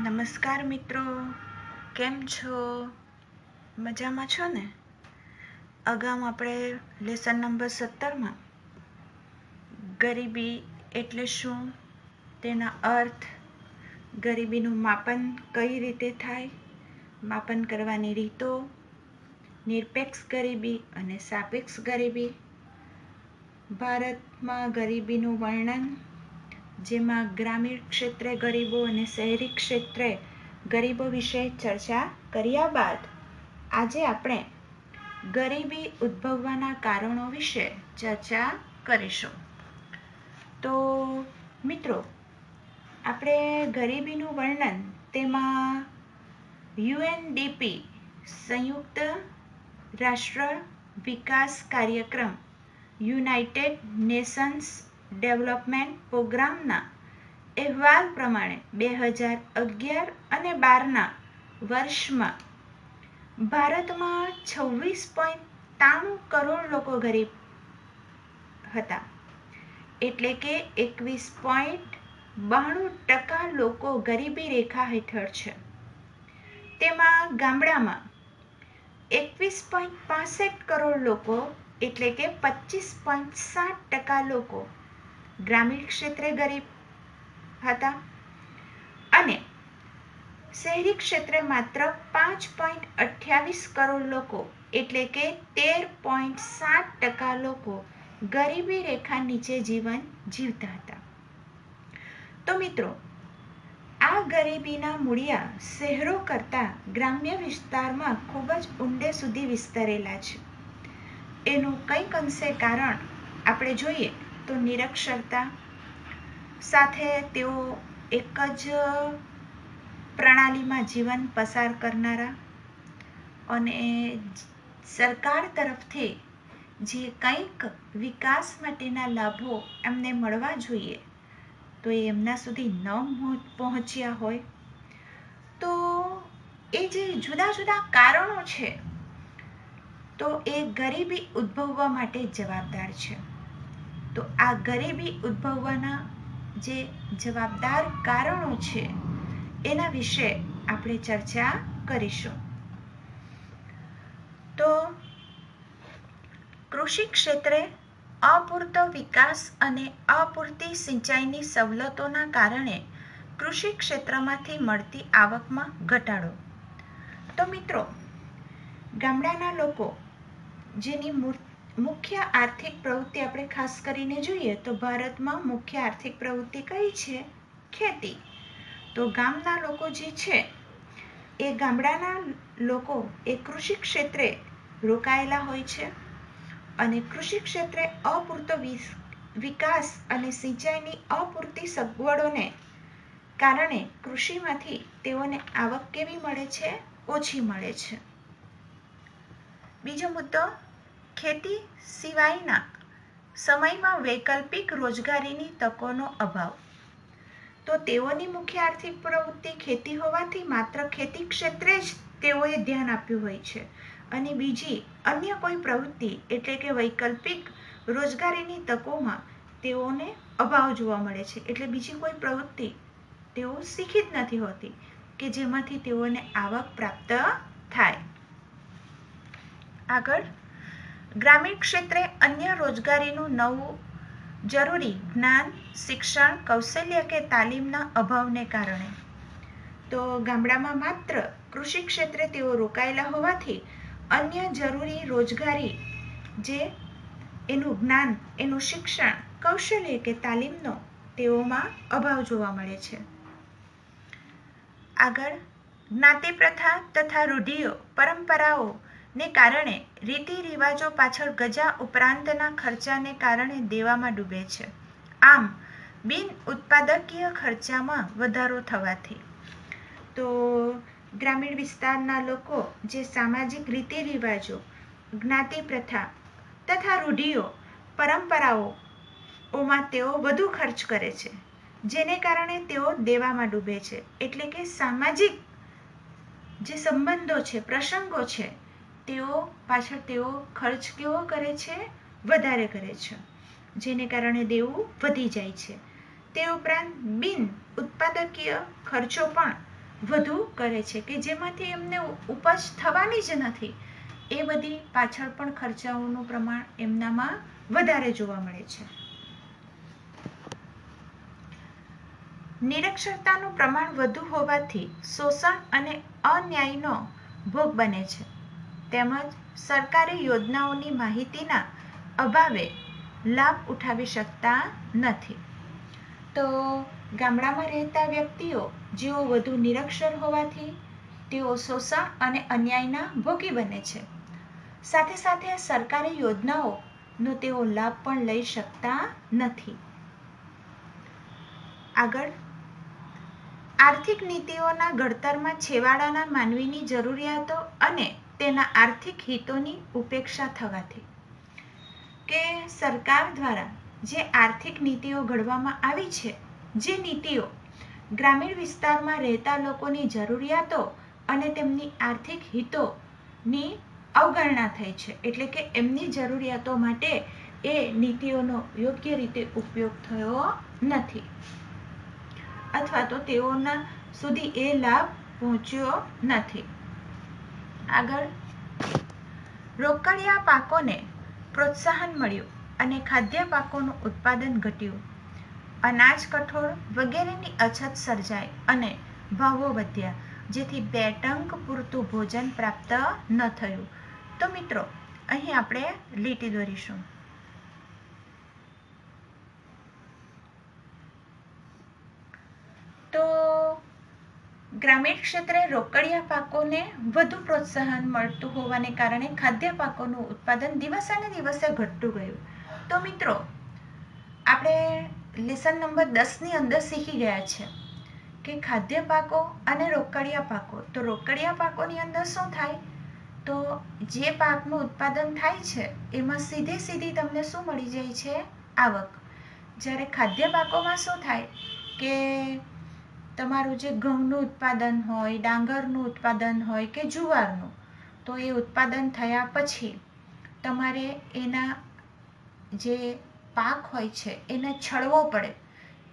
નમસ્કાર મિત્રો, કેમ છો? મજામાં છો ને? અગાઉ આપણે લેસન નંબર 17માં ગરીબી એટલે શું, તેના અર્થ, ગરીબીનું માપન કઈ રીતે થાય, માપન કરવાની રીતો, નિરપેક્ષ ગરીબી અને સાપેક્ષ ગરીબી, ભારતમાં ગરીબીનું વર્ણન, જેમાં ગ્રામીણ ક્ષેત્રે ગરીબો અને શહેરી ક્ષેત્રે ગરીબો વિશે ચર્ચા કર્યા બાદ આજે આપણે ગરીબી ઉદ્ભવવાના કારણો વિશે ચર્ચા કરીશું. તો મિત્રો, આપણે ગરીબીનું વર્ણન તેમાં યુએનડીપી સંયુક્ત રાષ્ટ્ર વિકાસ કાર્યક્રમ યુનાઇટેડ નેશન્સ ડેવલપમેન્ટ પ્રોગ્રામના અહેવાલ પ્રમાણે 2011 અને 12ના વર્ષમાં ભારતમાં 26.93 કરોડ લોકો ગરીબ હતા, એટલે કે 21.92% લોકો ગરીબી રેખા હેઠળ છે. તેમાં ગામડામાં 21.65 કરોડ લોકો એટલે કે 25.7% લોકો ગ્રામીણ ક્ષેત્રે ગરીબ હતા અને શહેરી ક્ષેત્રે માત્ર 5.28 કરોડ લોકો એટલે કે 13.7% લોકો ગરીબી રેખા નીચે જીવન જીવતા હતા. તો મિત્રો, આ ગરીબીના મૂળિયા શહેરો કરતાં ગ્રામ્ય વિસ્તારમાં ખૂબ જ ઊંડે સુધી વિસ્તરેલા છે. એનું કંઈક અંશે કારણ આપણે જોઈએ તો નિરક્ષરતા સાથે તેઓ એક જ પ્રણાલીમાં જીવન પસાર કરનારા અને સરકાર તરફથી જે કંઈક વિકાસ માટેના લાભો એમને મળવા જોઈએ તો એ એમના સુધી ન પહોંચ્યા હોય, તો એ જે જુદા જુદા કારણો છે તો એ ગરીબી ઉદ્ભવવા માટે જવાબદાર છે. તો આ ગરીબી ઉદ્ભવવાના જે જવાબદાર કારણો છે એના વિશે આપણે ચર્ચા કરીશું. તો કૃષિ ક્ષેત્રે અપૂરતો વિકાસ અને અપૂરતી સિંચાઈની સવલતોના કારણે કૃષિ ક્ષેત્રમાંથી મળતી આવકમાં ઘટાડો. તો મિત્રો, ગામડાના લોકો જેની મુખ્ય આર્થિક પ્રવૃત્તિ આપણે ખાસ કરીને જોઈએ તો ભારતમાં મુખ્ય આર્થિક પ્રવૃત્તિ કઈ છે? ખેતી. તો ગામના લોકો જે છે એ ગામડાના લોકો એ કૃષિ ક્ષેત્રે રોકાયેલા હોય છે અને કૃષિ ક્ષેત્રે અપૂરતો વિકાસ અને સિંચાઈની અપૂરતી સગવડોને કારણે કૃષિમાંથી તેઓને આવક કેવી મળે છે? ઓછી મળે છે. બીજો મુદ્દો, ખેતી સિવાયના સમયમાં વૈકલ્પિક રોજગારીની તકોનો અભાવ. તો તેઓની મુખ્ય આર્થિક પ્રવૃત્તિ ખેતી હોવાથી માત્ર ખેતી ક્ષેત્રે જ તેઓએ ધ્યાન આપ્યું હોય છે અને બીજી અન્ય કોઈ પ્રવૃત્તિ એટલે કે વૈકલ્પિક રોજગારીની તકોમાં તેઓને અભાવ જોવા મળે છે. એટલે બીજી કોઈ પ્રવૃત્તિ તેઓ શીખી જ નથી હોતી કે જેમાંથી તેઓને આવક પ્રાપ્ત થાય. આગળ, ગ્રામીણ ક્ષેત્રે અન્ય રોજગારીનું નવું જરૂરી જ્ઞાન, શિક્ષણ, કૌશલ્ય કે તાલીમના અભાવને કારણે. તો ગામડામાં માત્ર કૃષિ ક્ષેત્રે તેઓ રોકાયેલા હોવાથી અન્ય જરૂરી રોજગારી જે એનું જ્ઞાન, એનું શિક્ષણ, કૌશલ્ય કે તાલીમનો તેઓમાં અભાવ જોવા મળે છે. આગળ, જ્ઞાતિ પ્રથા તથા રૂઢિઓ, પરંપરાઓને કારણે રીતિ રિવાજો પાછળ ગજા ઉપરાંતના ખર્ચાને કારણે દેવામાં ડૂબે છે. આમ બિન ઉત્પાદકીય ખર્ચામાં વધારો થવાથી. તો ગ્રામીણ વિસ્તારના લોકો જે સામાજિક રીતિ રિવાજો, જ્ઞાતિ પ્રથા તથા રૂઢિઓ, પરંપરાઓમાં તેઓ વધુ ખર્ચ કરે છે, જેને કારણે તેઓ દેવામાં ડૂબે છે. એટલે કે સામાજિક જે સંબંધો છે, પ્રસંગો છે, તેઓ પાછળ તેઓ ખર્ચ કેવો કરે છે? વધારે કરે છે, જેને કારણે દેવું વધી જાય છે. તે ઉપરાંત બિન ઉત્પાદકીય ખર્ચો પણ વધુ કરે છે કે જેમાંથી એમને ઉપજ થવાની જ નથી. એ બધી પાછળ પણ ખર્ચાઓનું પ્રમાણ એમનામાં વધારે જોવા મળે છે. નિરક્ષરતાનું પ્રમાણ વધુ હોવાથી શોષણ અને અન્યાયનો ભોગ બને છે, તેમજ સરકારી યોજનાઓની માહિતીના અભાવે લાભ ઉઠાવી શકતા નથી. તો ગામડામાં રહેતા વ્યક્તિઓ જેઓ વધુ નિરક્ષર હોવાથી તેઓ શોષણ અને અન્યાયના ભોગી બને છે. સાથે સાથે સરકારી યોજનાઓનો તેઓ લાભ પણ લઈ શકતા નથી. આગળ, આર્થિક નીતિઓના ઘડતરમાં છેવાડાના માનવીની જરૂરિયાતો અને તેના આર્થિક હિતોની ઉપેક્ષા થવાથી, કે સરકાર દ્વારા જે આર્થિક નીતિઓ ઘડવામાં આવી છે, જે નીતિઓ ગ્રામીણ વિસ્તારમાં રહેતા લોકોની જરૂરિયાતો અને તેમની આર્થિક હિતોની અવગણના થઈ છે. એટલે કે એમની જરૂરિયાતો માટે એ નીતિઓનો યોગ્ય રીતે ઉપયોગ થયો નથી, અથવા તો તેઓના સુધી એ લાભ પહોંચ્યો નથી. આગળ, રોકડિયા પાકોને પ્રોત્સાહન મળ્યું અને ખાદ્ય પાકોનું ઉત્પાદન ઘટ્યું. અનાજ, કઠોળ વગેરેની અછત સર્જાઈ અને ભાવો વધ્યા, જેથી બે ટંક પૂરતું ભોજન પ્રાપ્ત ન થયું. તો મિત્રો, અહીં આપણે લીટી દોરીશું. તો ગ્રામીણ ક્ષેત્રે રોકડિયા પાકોને વધુ પ્રોત્સાહન મળતું હોવાને કારણે ખાદ્ય પાકોનું ઉત્પાદન દિવસે ને દિવસે ઘટતું ગયું. તો મિત્રો, આપણે લેસન નંબર 10ની અંદર શીખી ગયા છે કે ખાદ્ય પાકો અને રોકડિયા પાકો. તો રોકડિયા પાકોની અંદર શું થાય? તો જે પાકનું ઉત્પાદન થાય છે એમાં સીધી તમને શું મળી જાય છે? આવક. જ્યારે ખાદ્ય પાકોમાં શું થાય કે તમારું જે ઘઉંનું ઉત્પાદન હોય, ડાંગરનું ઉત્પાદન હોય કે જુવારનું, તો એ ઉત્પાદન થયા પછી તમારે એના જે પાક હોય છે એને છળવો પડે.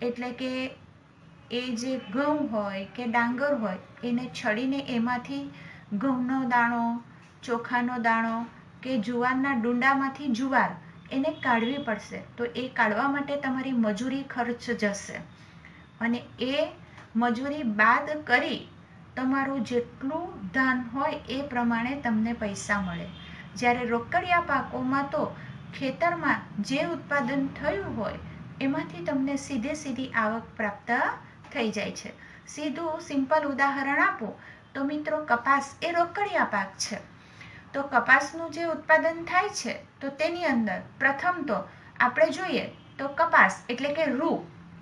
એટલે કે એ જે ઘઉં હોય કે ડાંગર હોય એને છળીને એમાંથી ઘઉંનો દાણો, ચોખાનો દાણો કે જુવારના ડુંડામાંથી જુવાર એને કાઢવી પડશે. તો એ કાઢવા માટે તમારી મજૂરી ખર્ચ જશે, અને એ મજૂરી બાદ કરી તમારું જેટલું ધાન હોય એ પ્રમાણે તમને પૈસા મળે. જ્યારે રોકડિયા પાકોમાં તો ખેતરમાં જે ઉત્પાદન થયું હોય એમાંથી તમને સીધી આવક પ્રાપ્ત થઈ જાય છે. સીધું સિમ્પલ ઉદાહરણ આપું તો મિત્રો, કપાસ એ રોકડિયા પાક છે. તો કપાસનું જે ઉત્પાદન થાય છે તો તેની અંદર પ્રથમ તો આપણે જોઈએ તો કપાસ એટલે કે રૂ,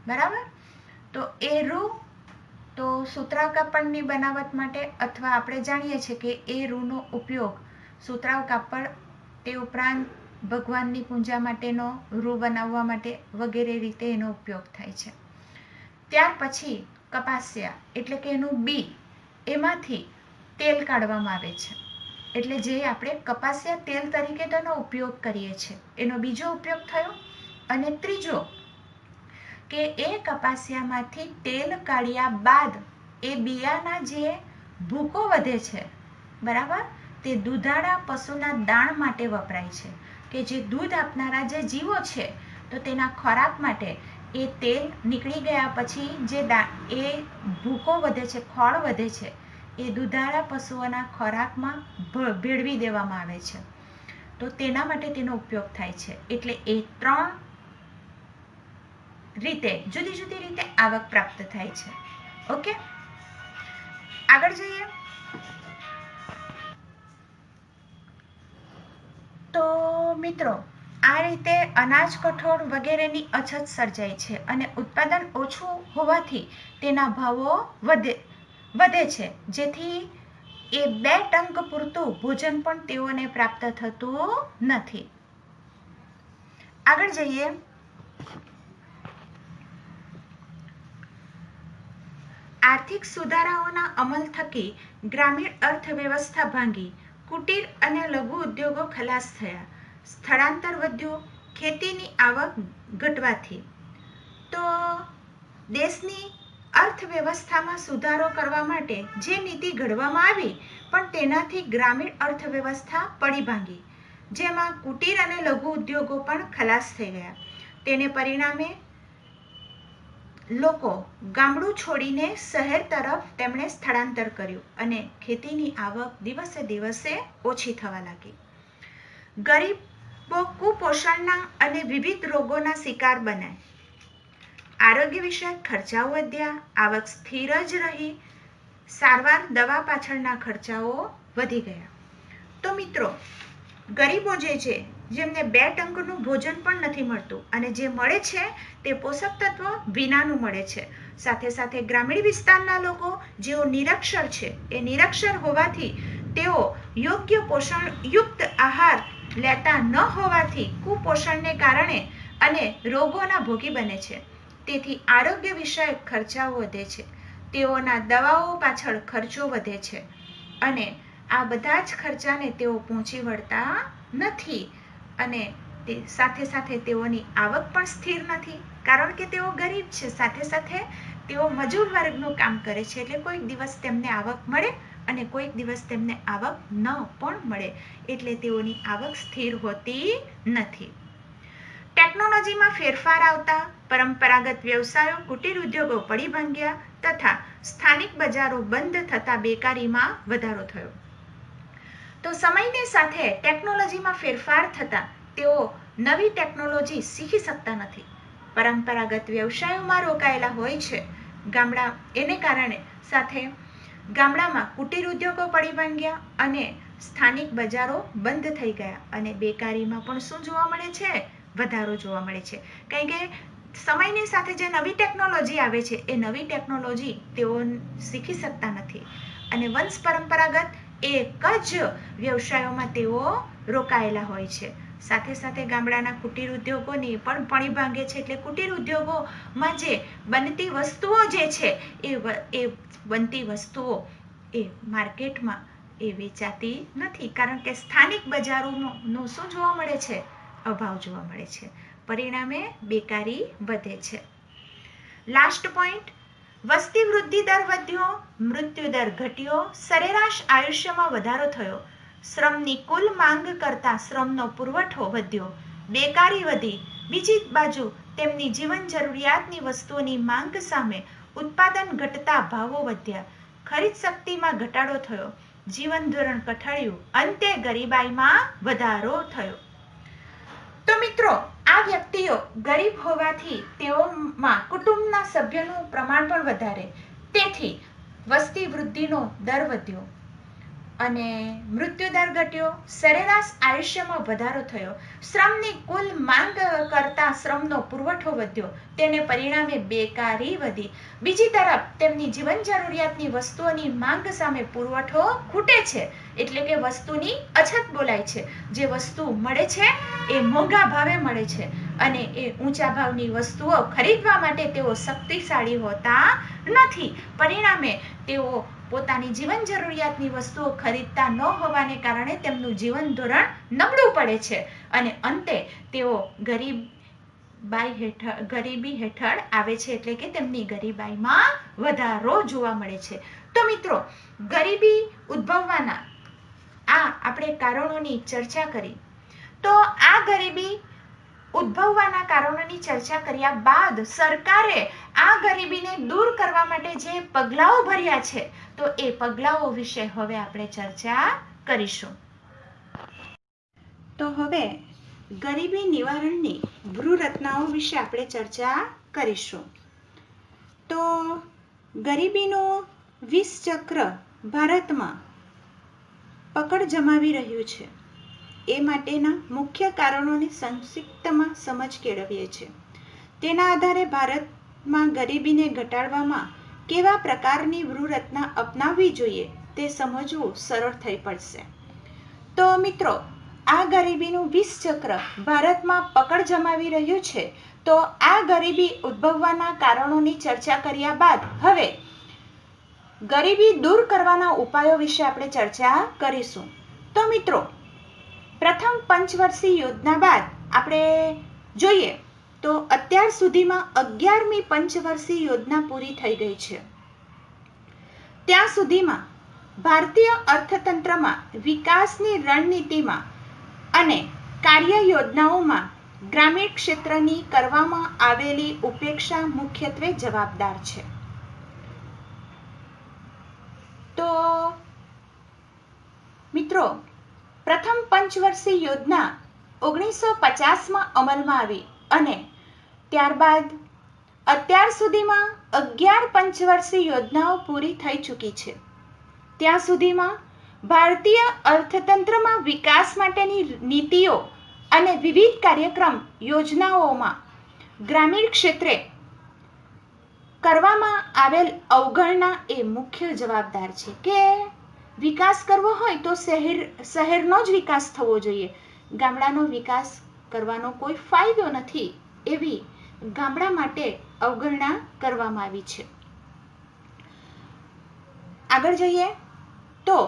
બરાબર? તો એ રૂ તો સુતરાઉ કાપડની બનાવટ માટે, અથવા આપણે જાણીએ છીએ કે એ રૂનો ઉપયોગ સુતરાઉ કાપડ, તે ઉપરાંત ભગવાનની પૂજા માટેનો રૂ બનાવવા માટે વગેરે રીતે એનો ઉપયોગ થાય છે. ત્યાર પછી કપાસિયા એટલે કે એનું બી, એમાંથી તેલ કાઢવામાં આવે છે. એટલે જે આપણે કપાસિયા તેલ તરીકે તેનો ઉપયોગ કરીએ છીએ, એનો બીજો ઉપયોગ થયો. અને ત્રીજો કે એ કપાસિયામાંથી તેલ કાઢ્યા બાદ એ બિયાના જે ભૂકો વધે છે, બરાબર, તે દૂધાળા પશુના દાણ માટે વપરાય છે. કે જે દૂધ આપનારા જે જીવો છે તો તેના ખોરાક માટે એ તેલ નીકળી ગયા પછી જે એ ભૂકો વધે છે, ખોળ વધે છે, એ દૂધાળા પશુઓના ખોરાકમાં ભેળવી દેવામાં આવે છે. તો તેના માટે તેનો ઉપયોગ થાય છે. એટલે એ 3 રીતે જુદી રીતે આવક પ્રાપ્ત થાય છે. ઓકે, આગળ જઈએ. તો મિત્રો, આ રીતે અનાજ, કઠોળ વગેરેની અછત સર્જાય છે અને ઉત્પાદન ઓછું હોવાથી તેના ભાવો વધે છે, જેથી એ 2 ટંક પૂરતું ભોજન પણ તેઓને પ્રાપ્ત થતું નથી. આગળ જઈએ. આર્થિક સુધારાઓના અમલ થકી ગ્રામીણ અર્થવ્યવસ્થા ભાંગી, કુટીર અને લઘુ ઉદ્યોગો ખલાસ થયા, સ્થળાંતર વધ્યું, ખેતીની આવક ઘટવાથી. તો દેશની અર્થવ્યવસ્થામાં સુધારો કરવા માટે જે નીતિ ઘડવામાં આવી, પણ તેનાથી ગ્રામીણ અર્થવ્યવસ્થા પડી ભાંગી, જેમાં કુટીર અને લઘુ ઉદ્યોગો પણ ખલાસ થઈ ગયા. તેને પરિણામે લોકો ગામડું છોડીને શહેર તરફ તેમણે સ્થળાંતર કર્યું અને ખેતીની આવક દિવસે દિવસે ઓછી થવા લાગી. ગરીબો કુપોષણના અને વિવિધ રોગોના શિકાર બન્યા. આરોગ્ય વિષયક ખર્ચાઓ વધ્યા, આવક સ્થિર જ રહી, સારવાર દવા પાછળના ખર્ચાઓ વધી ગયા. તો મિત્રો, ગરીબો જે છે, જેમને 2 ટંકનું ભોજન પણ નથી મળતું અને જે મળે છે તે પોષક તત્વ વિનાનું મળે છે. સાથે સાથે ગ્રામીણ વિસ્તારના લોકો જેઓ નિરક્ષર છે, એ નિરક્ષર હોવાથી તેઓ યોગ્ય પોષણયુક્ત આહાર લેતા ન હોવાથી કુપોષણને કારણે અને રોગોના ભોગી બને છે. તેથી આરોગ્ય વિષયક ખર્ચાઓ વધે છે, તેઓના દવાઓ પાછળ ખર્ચો વધે છે અને આ બધા જ ખર્ચાને તેઓ પહોંચી વળતા નથી અને તે સાથે સાથે તેઓની આવક પણ સ્થિર નથી, કારણ કે તેઓ ગરીબ છે. સાથે સાથે તેઓ મજૂર વર્ગનું કામ કરે છે, એટલે કોઈક દિવસ તેમને આવક મળે અને કોઈક દિવસ તેમને આવક ન પણ મળે, એટલે તેઓની આવક સ્થિર હોતી નથી. ટેકનોલોજીમાં ફેરફાર આવતા પરંપરાગત વ્યવસાયો, કુટીર ઉદ્યોગો પડી ભાંગ્યા તથા સ્થાનિક બજારો બંધ થતા બેકારીમાં વધારો થયો. તો સમયની સાથે ટેકનોલોજીમાં ફેરફાર થતા તેઓ નવી ટેકનોલોજી શીખી શકતા નથી. પરંપરાગત વ્યવસાયોમાં રોકાયેલા હોય છે એને કારણે સાથે ગામડામાં કુટીર ઉદ્યોગો પડી ભાંગ્યા અને સ્થાનિક બજારો બંધ થઈ ગયા અને બેકારીમાં પણ શું જોવા મળે છે? વધારો જોવા મળે છે. કારણ કે સમયની સાથે જે નવી ટેકનોલોજી આવે છે એ નવી ટેકનોલોજી તેઓ શીખી શકતા નથી અને વંશ પરંપરાગત એક જ વ્યવસાયોમાં તેઓ રોકાયેલા હોય છે. સાથે સાથે ગામડાના કુટીર ઉદ્યોગોને પણ પડી ભાંગે છે, એટલે કુટીર ઉદ્યોગોમાં જે બનતી વસ્તુઓ જે છે એ બનતી વસ્તુઓ એ માર્કેટમાં એ વેચાતી નથી, કારણ કે સ્થાનિક બજારોનો શું જોવા મળે છે? અભાવ જોવા મળે છે. પરિણામે બેકારી વધે છે. લાસ્ટ પોઈન્ટ, વસ્તી વૃદ્ધિ દર વધ્યો, મૃત્યુ દર ઘટ્યો, સરેરાશ આયુષ્યમાં વધારો થયો, શ્રમની કુલ માંગ કરતાં શ્રમનો પુરવઠો વધ્યો, બેકારી વધી. બીજી બાજુ તેમની જીવન જરૂરિયાતની વસ્તુઓની માંગ સામે ઉત્પાદન ઘટતા ભાવો વધ્યા, ખરીદ શક્તિમાં ઘટાડો થયો, જીવન ધોરણ કઠાળ્યું, અંતે ગરીબાઈમાં વધારો થયો. તો મિત્રો, આ વ્યક્તિઓ ગરીબ હોવાથી તેઓમાં કુટુંબના સભ્યોનું પ્રમાણ પણ વધારે, તેથી વસ્તી વૃદ્ધિનો દર વધ્યો અને મૃત્યુ દર ઘટ્યો, સરેરાશ આયુષ્યમાં વધારો થયો, શ્રમની કુલ માંગ કરતાં શ્રમનો પુરવઠો વધ્યો, તેને પરિણામે બેકારી વધી. બીજી તરફ તેમની જીવન જરૂરિયાતની વસ્તુઓની માંગ સામે પુરવઠો ખૂટે છે, એટલે કે વસ્તુની અછત બોલાય છે. જે વસ્તુ મળે છે એ મોંઘા ભાવે મળે છે અને એ ઊંચા ભાવની વસ્તુઓ ખરીદવા માટે તેઓ શક્તિશાળી હોતા નથી. પરિણામે તેઓ પોતાની જીવન જરૂરિયાતની વસ્તુઓ ખરીદતા ન હોવાને કારણે તેમનું જીવન ધોરણ નબળું પડે છે અને અંતે તેઓ ગરીબી હેઠળ આવે છે, એટલે કે તેમની ગરીબાઈમાં વધારો જોવા મળે છે. તો મિત્રો, ગરીબી ઉદ્ભવવાના આ આપણે કારણોની ચર્ચા કરી. તો આ ગરીબી ઉદ્ભવવાના કારણોની ચર્ચા કર્યા બાદ સરકારે આ ગરીબીને દૂર કરવા માટે જે પગલાઓ ભર્યા છે, તો એ પગલાઓ વિશે હવે આપણે ચર્ચા કરીશું. તો હવે ગરીબી નિવારણની વ્યૂહરચનાઓ વિશે આપણે ચર્ચા કરીશું. તો ગરીબીનું વિષ ચક્ર ભારતમાં પકડ જમાવી રહ્યું છે, એ માટેના મુખ્ય કારણોની સંક્ષિપ્તમાં સમજ કેળવીએ છીએ. તેના આધારે ભારતમાં ગરીબીને ઘટાડવામાં કેવા પ્રકારની વ્યૂહરચના અપનાવવી જોઈએ તે સમજવું સરળ થઈ પડશે. તો મિત્રો, આ ગરીબીનું વિષ ચક્ર ભારતમાં પકડ જમાવી રહ્યું છે. તો આ ગરીબી ઉદ્ભવવાના કારણોની ચર્ચા કર્યા બાદ હવે ગરીબી દૂર કરવાના ઉપાયો વિશે આપણે ચર્ચા કરીશું. તો મિત્રો, પ્રથમ પંચવર્ષીય યોજના બાદ આપણે જોઈએ તો અત્યાર સુધીમાં 11મી પંચવર્ષીય યોજના પૂરી થઈ ગઈ છે. ત્યાં સુધીમાં ભારતીય અર્થતંત્રમાં વિકાસની રણનીતિમાં અને કાર્ય યોજનાઓમાં ગ્રામીણ ક્ષેત્રની કરવામાં આવેલી ઉપેક્ષા મુખ્યત્વે જવાબદાર છે. તો મિત્રો, પ્રથમ પંચવર્ષીય યોજના 1950માં અમલમાં આવી અને ત્યારબાદ અત્યાર સુધીમાં 11 પંચવર્ષીય યોજનાઓ પૂરી થઈ ચૂકી છે. ત્યાં સુધીમાં ભારતીય અર્થતંત્રમાં વિકાસ માટેની નીતિઓ અને વિવિધ કાર્યક્રમ યોજનાઓમાં ગ્રામીણ ક્ષેત્રે કરવામાં આવેલ અવગણના એ મુખ્ય જવાબદાર છે. કે વિકાસ કરવો હોય તો શહેરનો જ વિકાસ થવો જોઈએ, ગામડાનો વિકાસ કરવાનો કોઈ ફાયદો નથી, એવી ગામડા માટે અવગણના કરવામાં આવી છે. આગળ જોઈએ તો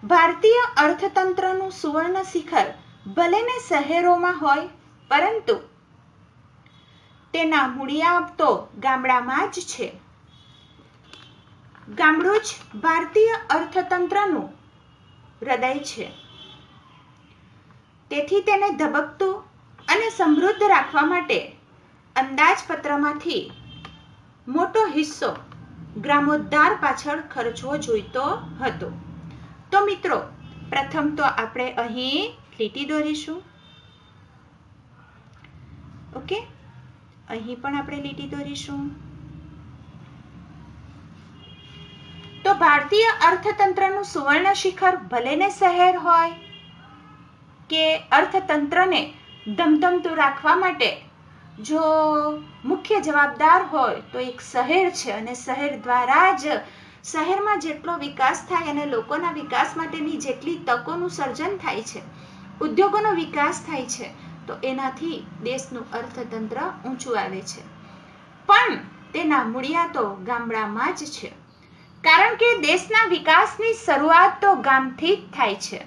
ભારતીય અર્થતંત્રનું સુવર્ણ શિખર ભલે ને શહેરોમાં હોય, પરંતુ તેના મૂળિયા તો ગામડામાં જ છે. ગામડું જ ભારતીય અર્થતંત્રનું હૃદય છે. તેથી તેને ધબકતું અને સમૃદ્ધ રાખવા માટે અંદાજપત્રમાંથી મોટો હિસ્સો ગ્રામોદ્ધાર પાછળ ખર્ચવો જોઈતો હતો. તો મિત્રો, પ્રથમ તો આપણે અહીં લીટી દોરીશું. ઓકે, અહીં પણ આપણે લીટી દોરીશું. તો ભારતીય અર્થતંત્રનું સુવર્ણ શિખર ભલે ને શહેર હોય કે અર્થતંત્રને ધમધમતું રાખવા માટે જો મુખ્ય જવાબદાર હોય તો એક શહેર છે. અને શહેર દ્વારા જ શહેરમાં જેટલો વિકાસ થાય અને લોકોના વિકાસ માટેની જેટલી તકોનું સર્જન થાય છે, ઉદ્યોગોનો વિકાસ થાય છે, તો એનાથી દેશનું અર્થતંત્ર ઊંચું આવે છે. પણ તેના મૂળિયા તો ગામડામાં જ છે. કારણ કે દેશના વિકાસની શરૂઆત તો ગામથી જ થાય છે.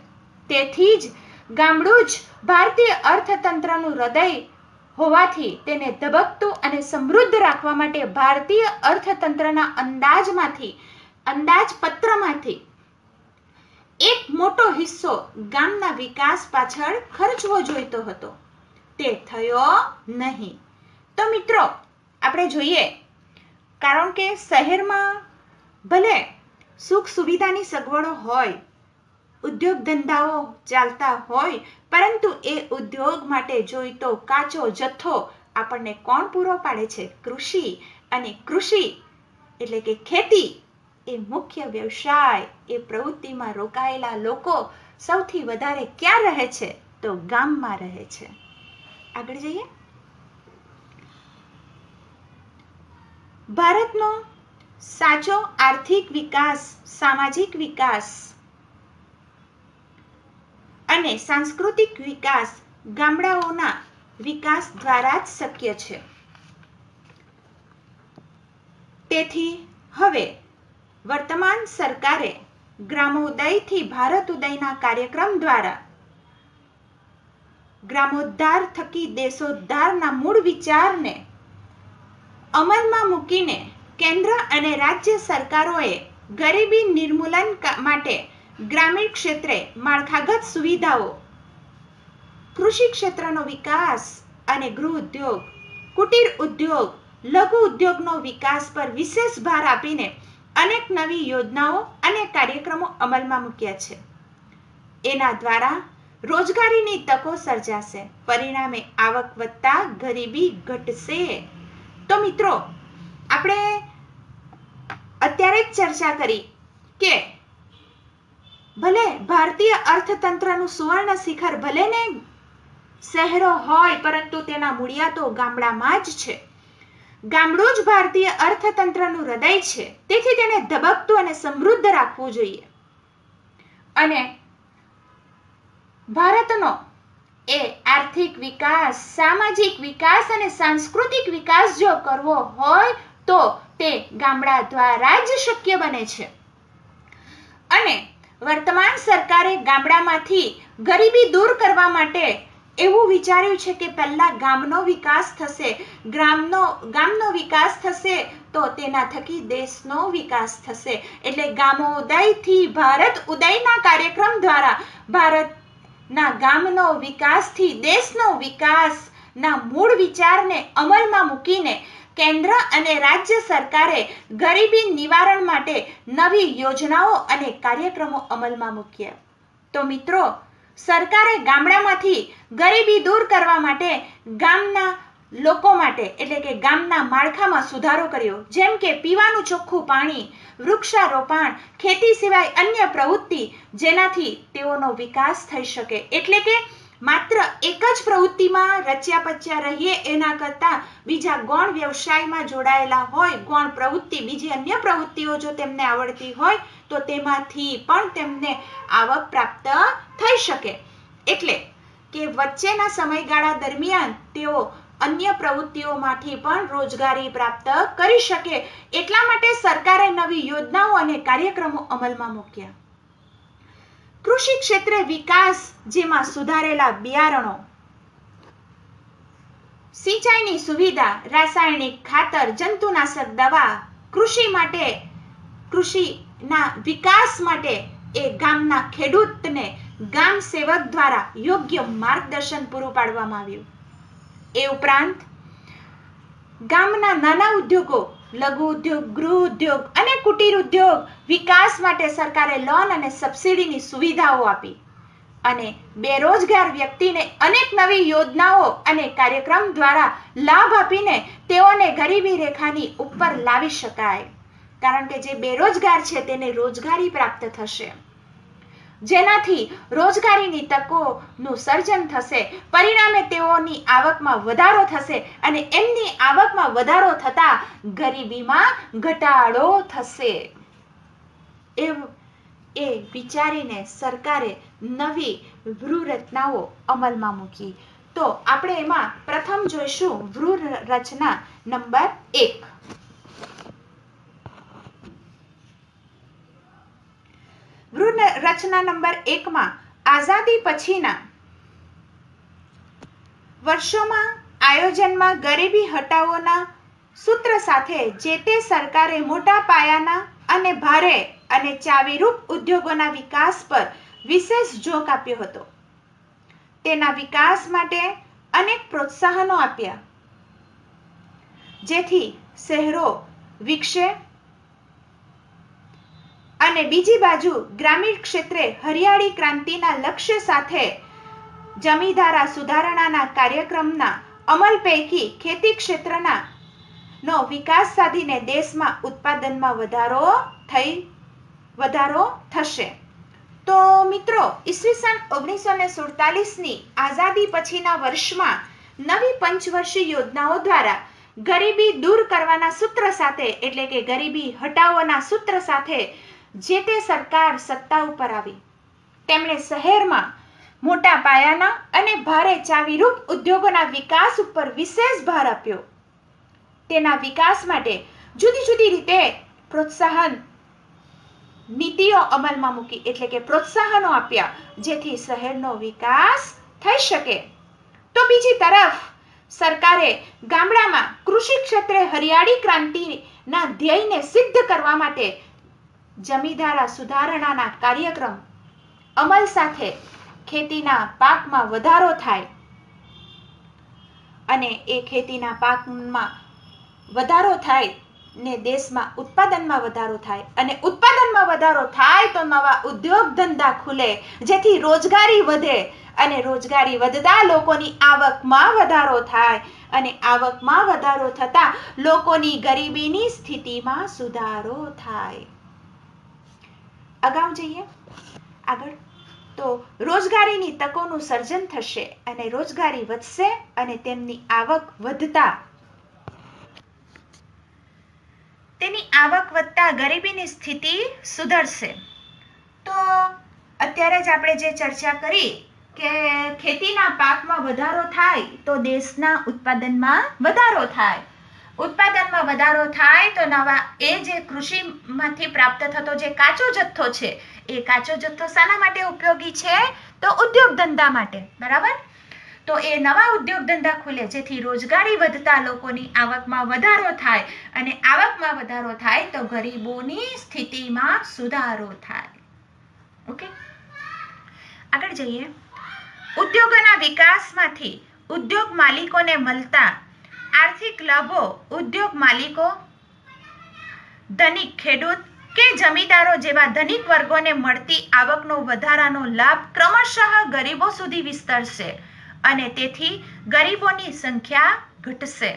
તેથી જ ગામડું જ ભારતીય અર્થતંત્રનું હૃદય હોવાથી તેને ધબકતું અને સમૃદ્ધ રાખવા માટે ભારતીય અર્થતંત્રના અંદાજપત્રમાંથી એક મોટો હિસ્સો ગામના વિકાસ પાછળ ખર્ચવો જોઈતો હતો. તે થયો નહીં. તો મિત્રો, આપણે જોઈએ, કારણ કે શહેરમાં ભલે સુખ સુવિધાની સગવડો હોય, ઉદ્યોગ ધંધાઓ ચાલતા હોય, પરંતુ એ ઉદ્યોગ માટે જોઈતો કાચો જથ્થો આપણને કોણ પૂરો પાડે છે? કૃષિ. અને કૃષિ એટલે કે ખેતી એ મુખ્ય વ્યવસાય, એ પ્રવૃત્તિમાં રોકાયેલા લોકો સૌથી વધારે ક્યાં રહે છે? તો ગામમાં રહે છે. આગળ જઈએ. ભારતનો સાચો આર્થિક વિકાસ, સામાજિક વિકાસ અને સાંસ્કૃતિક વિકાસ ગામડાઓના વિકાસ દ્વારા જ શક્ય છે. તેથી હવે વર્તમાન સરકારે ગ્રામોદયથી ભારત ઉદયના કાર્યક્રમ દ્વારા ગ્રામોદ્ધાર થકી દેશોદ્ધારના મૂળ વિચારને અમલમાં મૂકીને કેન્દ્ર અને રાજ્ય સરકારોએ ગરીબી નિર્મૂલન માટે ગ્રામીણ ક્ષેત્રે માળખાગત સુવિધાઓ, કૃષિ ક્ષેત્રનો વિકાસ અને ગૃહ ઉદ્યોગ, કુટીર ઉદ્યોગ, લઘુ ઉદ્યોગનો વિકાસ પર વિશેષ ભાર આપીને અનેક નવી યોજનાઓ અને કાર્યક્રમો અમલમાં મૂક્યા છે. એના દ્વારા રોજગારીની તકો સર્જાશે, પરિણામે આવક વધતા ગરીબી ઘટશે. તો મિત્રો, આપણે અત્યારે જ ચર્ચા કરી કે ભલે ભારતીય અર્થતંત્રનું સુવર્ણ શિખર ભલે ને શહેરો હોય, પરંતુ તેના મૂળિયા તો ગામડામાં જ છે. ગામડું જ ભારતીય અર્થતંત્રનું હૃદય છે, તેથી તેને ધબકતું અને સમૃદ્ધ રાખવું જોઈએ. અને ભારતનો એ આર્થિક વિકાસ, સામાજિક વિકાસ અને સાંસ્કૃતિક વિકાસ જો કરવો હોય તો તે ગામડા દ્વારા જ શક્ય બને છે. અને વર્તમાન સરકારે ગામડામાંથી ગરીબી દૂર કરવા માટે એવું વિચાર્યું છે કે પહેલા ગામનો વિકાસ થશે, ગામનો વિકાસ થશે તો તેના થકી દેશનો વિકાસ થશે. એટલે ગામોદયથી ભારત ઉદયના કાર્યક્રમ દ્વારા ભારતના ગામનો વિકાસથી દેશનો વિકાસના મૂળ વિચારને અમલમાં મૂકીને કેન્દ્ર અને રાજ્ય સરકારે ગરીબી નિવારણ માટે નવી યોજનાઓ અને કાર્યક્રમો અમલમાં મૂક્યા. તો મિત્રો, સરકારે ગામડામાંથી ગરીબી દૂર કરવા માટે ગામના લોકો માટે એટલે કે ગામના માળખામાં સુધારો કર્યો, જેમ કે પીવાનું ચોખ્ખું પાણી, વૃક્ષારોપણ, ખેતી સિવાય અન્ય પ્રવૃત્તિ, જેનાથી તેઓનો વિકાસ થઈ શકે. એટલે કે માત્ર એક જ પ્રવૃત્તિમાં રચ્યા પચ્યા રહીએ એના કરતાં બીજા ગૌણ વ્યવસાયમાં જોડાયેલા હોય, ગૌણ પ્રવૃત્તિ, બીજી અન્ય પ્રવૃત્તિઓ જો તેમને આવડતી હોય તો તેમાંથી પણ તેમને આવક પ્રાપ્ત થઈ શકે. એટલે કે વચ્ચેના સમયગાળા દરમિયાન તેઓ અન્ય પ્રવૃત્તિઓમાંથી પણ રોજગારી પ્રાપ્ત કરી શકે. એટલા માટે સરકારે નવી યોજનાઓ અને કાર્યક્રમો અમલમાં મૂક્યા. કૃષિ ક્ષેત્રે વિકાસ, જેમાં સુધારેલા બિયારણો, સિંચાઈની સુવિધા, રાસાયણિક ખાતર, જંતુનાશક દવા, કૃષિના વિકાસ માટે એ ગામના ખેડૂતને ગામ સેવક દ્વારા યોગ્ય માર્ગદર્શન પૂરું પાડવામાં આવ્યું. એ ઉપરાંત ગામના નાના ઉદ્યોગો, લઘુ ઉદ્યોગ, ગૃહ ઉદ્યોગ અને કુટીર ઉદ્યોગ વિકાસ માટે સરકારે લોન અને સબસિડીની સુવિધાઓ આપી. અને બેરોજગાર વ્યક્તિને અનેક નવી યોજનાઓ અને કાર્યક્રમ દ્વારા લાભ આપીને તેઓને ગરીબી રેખાની ઉપર લાવી શકાય. કારણ કે જે બેરોજગાર છે તેને રોજગારી પ્રાપ્ત થશે, જેનાથી રોજગારીની તકોનું સર્જન થશે. પરિણામે તેઓની આવકમાં વધારો થશે અને એમની આવકમાં વધારો થતા ગરીબીમાં ઘટાડો થશે. એ વિચારીને સરકારે નવી વ્યૂહરચનાઓ અમલમાં મૂકી. તો આપણે એમાં પ્રથમ જોઈશું વ્યૂહરચના નંબર 1. વ્યૂહરચના નંબર 1 માં આઝાદી પછીના વર્ષોમાં આયોજનમાં ગરીબી હટાવોના સૂત્ર સાથે જે તે સરકારે મોટા પાયાના અને ભારે અને ચાવીરૂપ ઉદ્યોગોના વિકાસ પર વિશેષ જોક આપ્યો હતો. તેના વિકાસ માટે અનેક પ્રોત્સાહનો આપ્યા, જેથી શહેરો વિકસે અને બીજી બાજુ ગ્રામીણ ક્ષેત્રે હરિયાળી ક્રાંતિના લક્ષ્ય સાથે જમીધારા સુધારણાના કાર્યક્રમના અમલ પૈકી ખેતી ક્ષેત્રના નો વિકાસ સાધીને દેશમાં ઉત્પાદનમાં વધારો થશે. તો મિત્રો, ઈસવીસન 1947ની આઝાદી પછીના વર્ષમાં નવી પંચવર્ષીય યોજનાઓ દ્વારા ગરીબી દૂર કરવાના સૂત્ર સાથે એટલે કે ગરીબી હટાવોના સૂત્ર સાથે જે તે સરકાર સત્તા ઉપર આવી. તેમણે શહેરમાં મોટા પાયાના અને ભારે ચાવીરૂપ ઉદ્યોગોના વિકાસ ઉપર વિશેષ ભાર આપ્યો. તેના વિકાસ માટે જુદી જુદી રીતે પ્રોત્સાહન નીતિઓ અમલમાં મૂકી એટલે કે પ્રોત્સાહનો આપ્યા, જેથી શહેરનો વિકાસ થઈ શકે. તો બીજી તરફ સરકારે ગામડામાં કૃષિ ક્ષેત્રે હરિયાળી ક્રાંતિના ધ્યેયને સિદ્ધ કરવા માટે જમીધારા સુધારણાના કાર્યક્રમ અમલ સાથે ખેતીના પાકમાં વધારો થાય અને એ ખેતીના પાકમાં વધારો થાય ને દેશમાં ઉત્પાદનમાં વધારો થાય અને ઉત્પાદનમાં વધારો થાય તો નવા ઉદ્યોગ ધંધા ખુલે, જેથી રોજગારી વધે અને રોજગારી વધતા લોકોની આવકમાં વધારો થાય અને આવકમાં વધારો થતા લોકોની ગરીબીની સ્થિતિમાં સુધારો થાય. અગાઉ જઈએ આગળ. તો રોજગારીની તકોનું સર્જન થશે અને રોજગારી વધશે અને તેમની આવક વધતા તેની આવક વધતા ગરીબીની સ્થિતિ સુધરશે. તો અત્યારે જ આપણે જે ચર્ચા કરી કે ખેતીના પાકમાં વધારો થાય તો દેશના ઉત્પાદનમાં વધારો થાય. ઉત્પાદનમાં વધારો થાય તો નવા એ જે કૃષિમાંથી પ્રાપ્ત થતો જે કાચો જથ્થો છે એ કાચો જથ્થો શાના માટે ઉપયોગી છે? તો ઉદ્યોગ ધંધા માટે. બરાબર? તો એ નવા ઉદ્યોગ ધંધા ખુલે જેથી રોજગારી વધતા લોકોની આવકમાં વધારો થાય અને આવકમાં વધારો થાય તો ગરીબોની સ્થિતિમાં સુધારો થાય. ઓકે, આગળ જઈએ. ઉદ્યોગોના વિકાસમાંથી ઉદ્યોગ માલિકોને મળતા આર્થિક લાભો ઉદ્યોગ માલિકો, ધનિક ખેડૂત કે જમીનદારો જેવા ધનિક વર્ગોને મળતી આવકનો વધારાનો લાભ ક્રમશઃ ગરીબો સુધી વિસ્તરશે અને તેથી ગરીબોની સંખ્યા ઘટશે.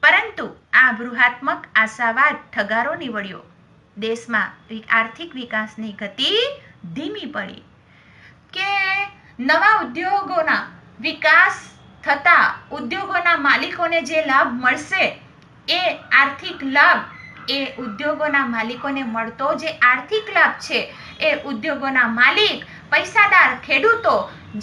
પરંતુ આ બૃહાત્મક આશાવાદ ઠગારો નીવડ્યો. દેશમાં આર્થિક વિકાસની ગતિ ધીમી પડી. કે નવા ઉદ્યોગોના વિકાસ થતા ઉદ્યોગોના માલિકોને જે લાભ મળશે એ આર્થિક લાભ એ ઉદ્યોગોના માલિકોને મળતો જે આર્થિક લાભ છે એ ઉદ્યોગોના માલિક, પૈસાદાર ખેડૂતો,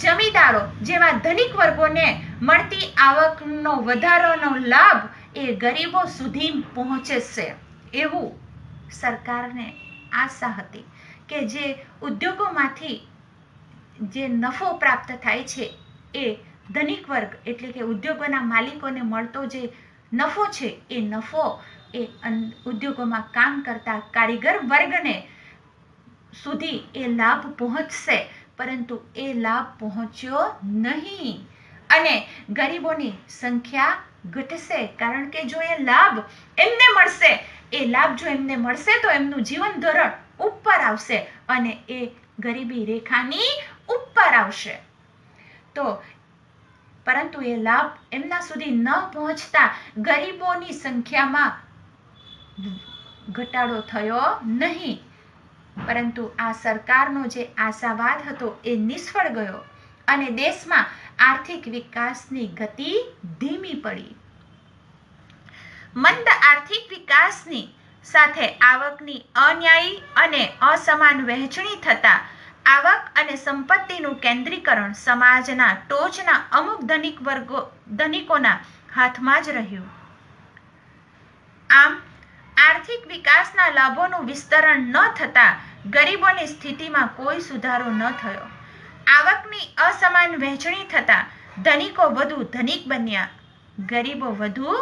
જમીનદારો જેવા ધનિક વર્ગોને મળતી આવકનો વધારાનો લાભ એ ગરીબો સુધી પહોંચશે. એવું સરકારને આશા હતી કે જે ઉદ્યોગોમાંથી જે નફો પ્રાપ્ત થાય છે એ ધનિક વર્ગ એટલે કે ઉદ્યોગોના માલિકોને મળતો જે નફો છે એ નફો એ ઉદ્યોગોમાં કામ કરતા કારીગર વર્ગને સુધી એ લાભ પહોંચશે. પરંતુ એ લાભ પહોંચ્યો નહીં અને ગરીબોની સંખ્યા ઘટશે. કારણ કે જો એ લાભ એમને મળશે, એ લાભ જો એમને મળશે તો એમનું જીવન ધોરણ ઉપર આવશે અને એ ગરીબી રેખાની ઉપર આવશે. તો પરંતુ એ લાભ એમના સુધી ન પહોંચતા ગરીબોની સંખ્યામાં ઘટાડો થયો નહીં. પરંતુ આ સરકારનો જે આશાવાદ હતો એ નિષ્ફળ ગયો અને દેશમાં આર્થિક વિકાસની ગતિ ધીમી પડી. મંદ આર્થિક વિકાસની સાથે આવકની અન્યાયી અને અસમાન વહેંચણી થતા આવક અને સંપત્તિનું કેન્દ્રીકરણ સમાજના ટોચના અમુક ધનિકોના હાથમાં જ રહ્યું. આમ આર્થિક વિકાસના લાભોનું વિસ્તરણ ન થતા ગરીબોની સ્થિતિમાં કોઈ સુધારો ન થયો. આવકની અસમાન વહેંચણી થતા ધનિકો વધુ ધનિક બન્યા, ગરીબો વધુ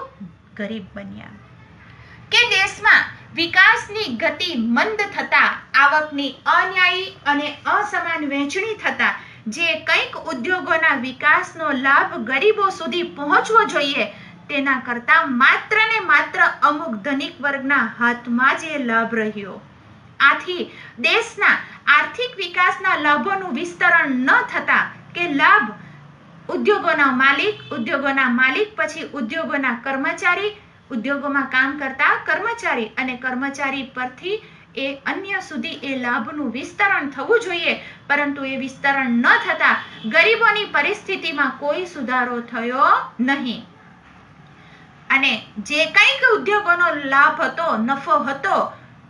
ગરીબ બન્યા. કે દેશમાં વિકાસની ગતિ મંદ થતા આવકની અન્યાયી અને અસમાન વહેંચણી થતા જે કંઈક ઉદ્યોગોના વિકાસનો લાભ ગરીબો સુધી પહોંચવો જોઈએ તેના કરતા માત્ર ને માત્ર અમુક ધનિક વર્ગના હાથમાં જ એ લાભ રહ્યો. આથી દેશના આર્થિક વિકાસના લાભોનું વિસ્તરણ ન થતા કે લાભ ઉદ્યોગોના માલિક પછી ઉદ્યોગોના કર્મચારી, ઉદ્યોગોમાં કામ કરતા કર્મચારી અને કર્મચારી પરથી એ અન્ય સુધી એ લાભનું વિસ્તરણ થવું જોઈએ. પરંતુ એ વિસ્તરણ ન થતા ગરીબોની પરિસ્થિતિમાં કોઈ સુધારો થયો નહીં અને જે કંઈક ઉદ્યોગોનો લાભ હતો, નફો હતો,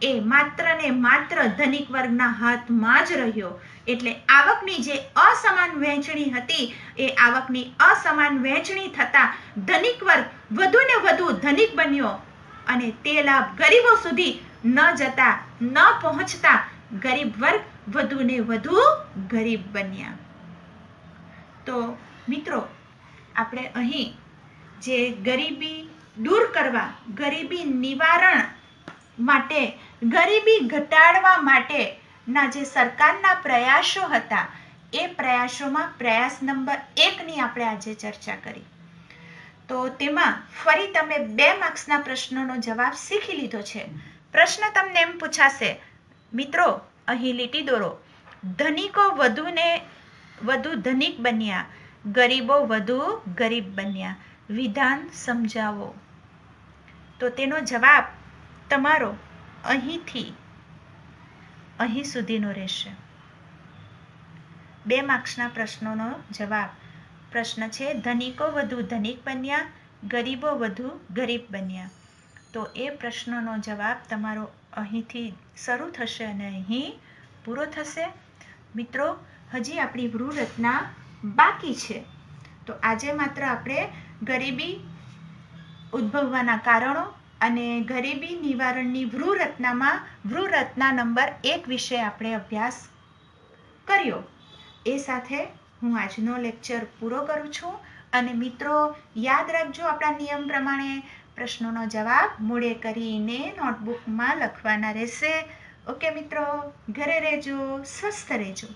એ માત્ર ને માત્ર ધનિક વર્ગના હાથમાં જ રહ્યો. એટલે આવકની જે અસમાન વહેંચણી હતી એ આવકની અસમાન વહેંચણી થતા ધનિક વર્ગ વધુ ને વધુ ધનિક બન્યો અને તે લાભ ગરીબો સુધી ન જતા, ન પહોંચતા ગરીબ વર્ગ વધુ ને વધુ ગરીબ બન્યા. તો મિત્રો, આપણે અહીં જે ગરીબી દૂર કરવા, ગરીબી નિવારણ માટે, ગરીબી ઘટાડવા માટેના જે સરકારના પ્રયાસો હતા એ પ્રયાસોમાં પ્રયાસ નંબર 1ની આપણે આજે ચર્ચા કરી. તો તેમાં ફરી તમે 2 માર્ક્સના પ્રશ્નોનો જવાબ શીખી લીધો છે. પ્રશ્ન તમને એમ પૂછાશે, મિત્રો અહીં લીટી દોરો, ધનિકો વધુ ને વધુ ધનિક બન્યા, ગરીબો વધુ ગરીબ બન્યા, વિધાન સમજાવો. તો તેનો જવાબ તમારો અહીંથી અહીં સુધીનો રહેશે. 2 માર્ક્સના પ્રશ્નોનો જવાબ. પ્રશ્ન છે ધનિકો વધુ ધનિક બન્યા, ગરીબો વધુ ગરીબ બન્યા. તો એ પ્રશ્નનો જવાબ તમારો અહીંથી શરૂ થશે અને અહીં પૂરો થશે. મિત્રો, હજી આપણી વૃહરચના બાકી છે. તો આજે માત્ર આપણે ગરીબી ઉદ્ભવવાના કારણો અને ગરીબી નિવારણની વૃહરચનામાં વૃહરચના નંબર 1 વિશે આપણે અભ્યાસ કર્યો. એ સાથે હું આજનો લેક્ચર પૂરો કરું છું. અને મિત્રો, યાદ રાખજો, આપણા નિયમ પ્રમાણે પ્રશ્નોનો જવાબ મોડે કરીને નોટબુકમાં લખવાના રહેશે. ઓકે મિત્રો, ઘરે રહેજો, સ્વસ્થ રહેજો.